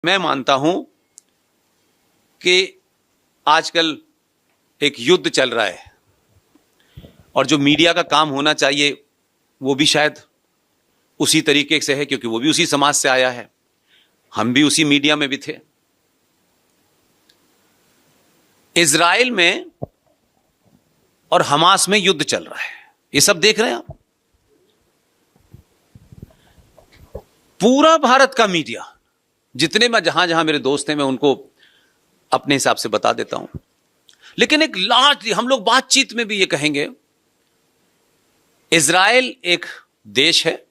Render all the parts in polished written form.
मैं मानता हूं कि आजकल एक युद्ध चल रहा है और जो मीडिया का काम होना चाहिए वो भी शायद उसी तरीके से है, क्योंकि वो भी उसी समाज से आया है। हम भी उसी मीडिया में भी थे। इजराइल में और हमास में युद्ध चल रहा है, ये सब देख रहे हैं आप। पूरा भारत का मीडिया, जितने मैं जहां जहां मेरे दोस्त हैं मैं उनको अपने हिसाब से बता देता हूं, लेकिन एक लार्ज, हम लोग बातचीत में भी ये कहेंगे, इजराइल एक देश है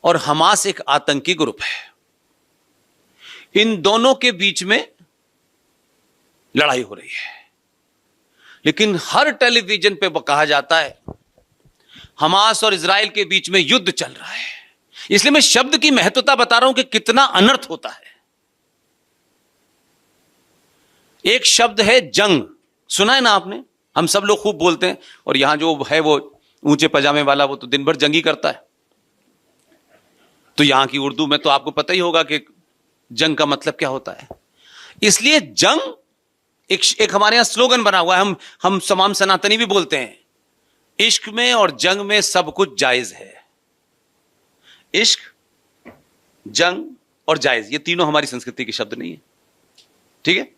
और हमास एक आतंकी ग्रुप है। इन दोनों के बीच में लड़ाई हो रही है, लेकिन हर टेलीविजन पे कहा जाता है हमास और इजराइल के बीच में युद्ध चल रहा है। इसलिए मैं शब्द की महत्वता बता रहा हूं कि कितना अनर्थ होता है। एक शब्द है जंग, सुना है ना आपने? हम सब लोग खूब बोलते हैं, और यहां जो है वो ऊंचे पजामे वाला वो तो दिन भर जंग ही करता है। तो यहां की उर्दू में तो आपको पता ही होगा कि जंग का मतलब क्या होता है। इसलिए जंग एक हमारे यहां स्लोगन बना हुआ है, हम तमाम सनातनी भी बोलते हैं, इश्क में और जंग में सब कुछ जायज है। इश्क, जंग और जायज, ये तीनों हमारी संस्कृति के शब्द नहीं है, ठीक है?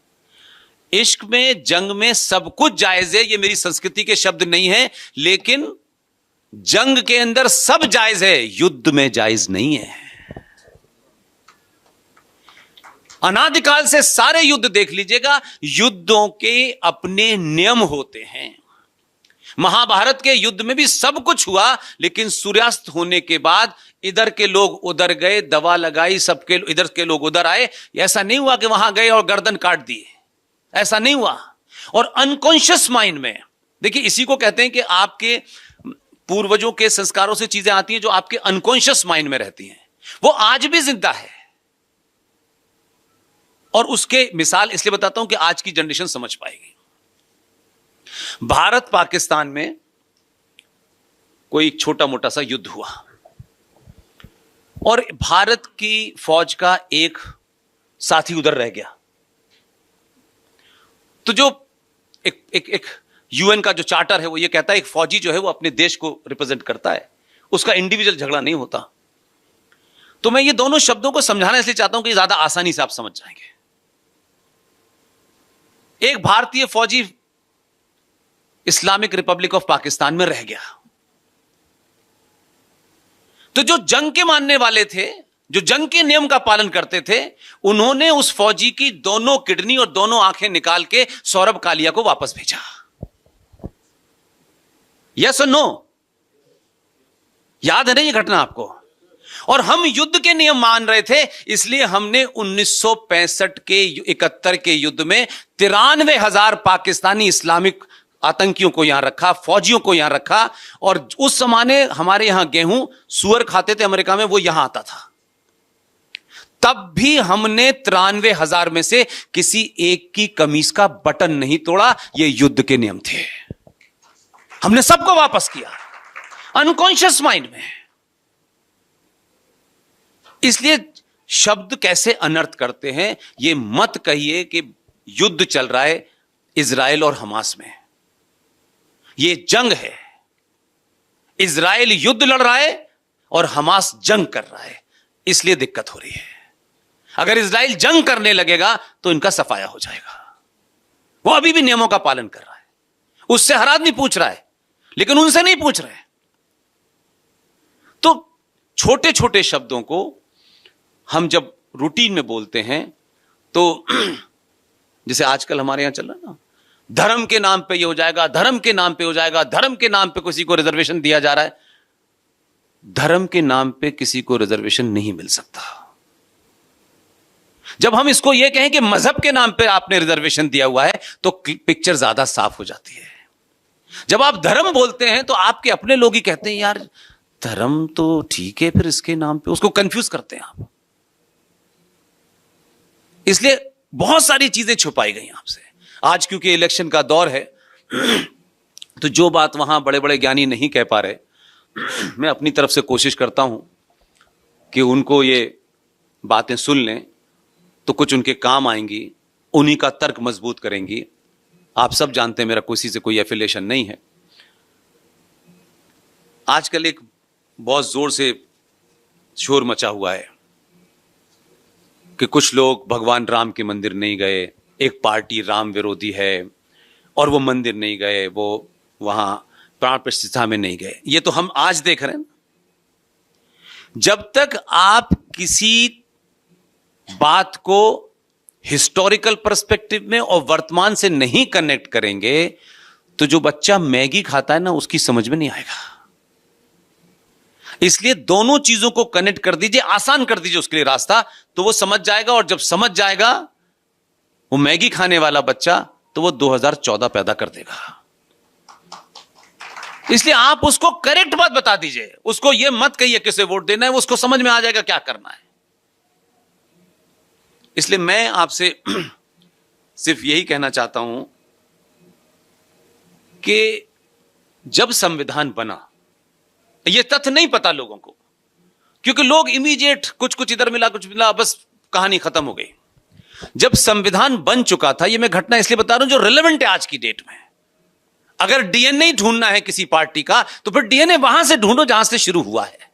इश्क में, जंग में सब कुछ जायज है, ये मेरी संस्कृति के शब्द नहीं है। लेकिन जंग के अंदर सब जायज है, युद्ध में जायज नहीं है। अनादिकाल से सारे युद्ध देख लीजिएगा, युद्धों के अपने नियम होते हैं। महाभारत के युद्ध में भी सब कुछ हुआ, लेकिन सूर्यास्त होने के बाद इधर के लोग उधर गए, दवा लगाई, सबके इधर के लोग उधर आए। ऐसा नहीं हुआ कि वहां गए और गर्दन काट दिए, ऐसा नहीं हुआ। और अनकॉन्शियस माइंड में, देखिए इसी को कहते हैं कि आपके पूर्वजों के संस्कारों से चीजें आती हैं जो आपके अनकॉन्शियस माइंड में रहती हैं, वो आज भी जिंदा है। और उसके मिसाल इसलिए बताता हूं कि आज की जनरेशन समझ पाएगी। भारत पाकिस्तान में कोई एक छोटा मोटा सा युद्ध हुआ और भारत की फौज का एक साथी उधर रह गया। तो जो एक यूएन का जो चार्टर है वो ये कहता है एक फौजी जो है वो अपने देश को रिप्रेजेंट करता है, उसका इंडिविजुअल झगड़ा नहीं होता। तो मैं ये दोनों शब्दों को समझाना इसलिए चाहता हूं कि ज्यादा आसानी से आप समझ जाएंगे। एक भारतीय फौजी इस्लामिक रिपब्लिक ऑफ पाकिस्तान में रह गया। तो जो जंग के मानने वाले थे, जो जंग के नियम का पालन करते थे, उन्होंने उस फौजी की दोनों किडनी और दोनों आंखें निकाल के सौरभ कालिया को वापस भेजा। यस और नो? याद है ना ये घटना आपको? और हम युद्ध के नियम मान रहे थे, इसलिए हमने 1965 के 71 के युद्ध में 93,000 पाकिस्तानी इस्लामिक आतंकियों को यहां रखा, फौजियों को यहां रखा। और उस जमाने हमारे यहां गेहूं सुअर खाते थे अमेरिका में, वो यहां आता था। तब भी हमने 93,000 में से किसी एक की कमीज का बटन नहीं तोड़ा। ये युद्ध के नियम थे, हमने सबको वापस किया अनकॉन्शियस माइंड में। इसलिए शब्द कैसे अनर्थ करते हैं, ये मत कहिए कि युद्ध चल रहा है इजराइल और हमास में। ये जंग है, इजराइल युद्ध लड़ रहा है और हमास जंग कर रहा है, इसलिए दिक्कत हो रही है। अगर इजराइल जंग करने लगेगा तो इनका सफाया हो जाएगा। वो अभी भी नियमों का पालन कर रहा है, उससे हर आदमी पूछ रहा है, लेकिन उनसे नहीं पूछ रहे। तो छोटे छोटे शब्दों को हम जब रूटीन में बोलते हैं, तो जैसे आजकल हमारे यहां चल रहा है ना, धर्म के नाम पे ये हो जाएगा, धर्म के नाम पे हो जाएगा, धर्म के नाम पे किसी को रिजर्वेशन दिया जा रहा है। धर्म के नाम पे किसी को रिजर्वेशन नहीं मिल सकता। जब हम इसको ये कहें कि मजहब के नाम पे आपने रिजर्वेशन दिया हुआ है, तो पिक्चर ज्यादा साफ हो जाती है। जब आप धर्म बोलते हैं तो आपके अपने लोग ही कहते हैं यार धर्म तो ठीक है, फिर इसके नाम पे उसको कंफ्यूज करते हैं आप। इसलिए बहुत सारी चीजें छुपाई गई आपसे। आज क्योंकि इलेक्शन का दौर है, तो जो बात वहां बड़े बड़े ज्ञानी नहीं कह पा रहे, मैं अपनी तरफ से कोशिश करता हूं कि उनको ये बातें सुन लें तो कुछ उनके काम आएंगी, उन्हीं का तर्क मजबूत करेंगी। आप सब जानते हैं मेरा किसी से कोई एफिलिएशन नहीं है। आजकल एक बहुत जोर से शोर मचा हुआ है कि कुछ लोग भगवान राम के मंदिर नहीं गए, एक पार्टी राम विरोधी है और वो मंदिर नहीं गए, वो वहां प्राण प्रतिष्ठा में नहीं गए। ये तो हम आज देख रहे हैं। जब तक आप किसी बात को हिस्टोरिकल पर्सपेक्टिव में और वर्तमान से नहीं कनेक्ट करेंगे तो जो बच्चा मैगी खाता है ना, उसकी समझ में नहीं आएगा। इसलिए दोनों चीजों को कनेक्ट कर दीजिए, आसान कर दीजिए उसके लिए रास्ता, तो वो समझ जाएगा। और जब समझ जाएगा वो मैगी खाने वाला बच्चा, तो वो 2014 पैदा कर देगा। इसलिए आप उसको करेक्ट बात बता दीजिए, उसको ये मत कहिए किसे वोट देना है, उसको समझ में आ जाएगा क्या करना है। इसलिए मैं आपसे सिर्फ यही कहना चाहता हूं कि जब संविधान बना, यह तथ्य नहीं पता लोगों को, क्योंकि लोग इमीडिएट कुछ इधर मिला कुछ मिला, बस कहानी खत्म हो गई। जब संविधान बन चुका था, यह मैं घटना इसलिए बता रहा हूं जो रिलेवेंट है आज की डेट में। अगर डीएनए ही ढूंढना है किसी पार्टी का, तो फिर डीएनए वहां से ढूंढो जहां से शुरू हुआ है।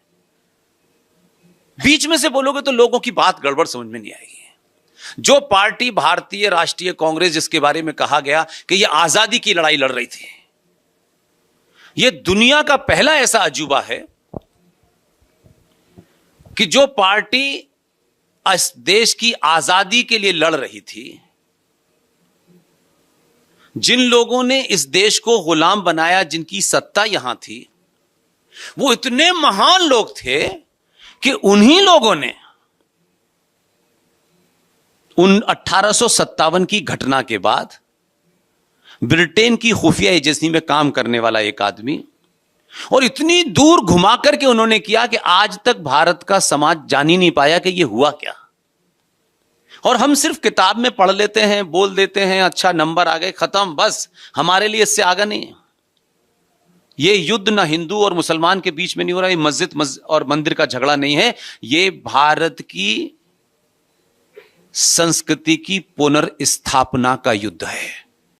बीच में से बोलोगे तो लोगों की बात गड़बड़ समझ में नहीं आएगी। जो पार्टी भारतीय राष्ट्रीय कांग्रेस, जिसके बारे में कहा गया कि यह आजादी की लड़ाई लड़ रही थी, यह दुनिया का पहला ऐसा अजूबा है कि जो पार्टी इस देश की आजादी के लिए लड़ रही थी, जिन लोगों ने इस देश को गुलाम बनाया, जिनकी सत्ता यहां थी, वो इतने महान लोग थे कि उन्हीं लोगों ने उन 1857 की घटना के बाद ब्रिटेन की खुफिया एजेंसी में काम करने वाला एक आदमी, और इतनी दूर घुमा करके उन्होंने किया कि आज तक भारत का समाज जान ही नहीं पाया कि यह हुआ क्या। और हम सिर्फ किताब में पढ़ लेते हैं, बोल देते हैं, अच्छा नंबर आ गए, खत्म, बस हमारे लिए इससे आगे नहीं। ये युद्ध ना हिंदू और मुसलमान के बीच में नहीं हो रहा, ये मस्जिद और मंदिर का झगड़ा नहीं है, ये भारत की संस्कृति की पुनर्स्थापना का युद्ध है।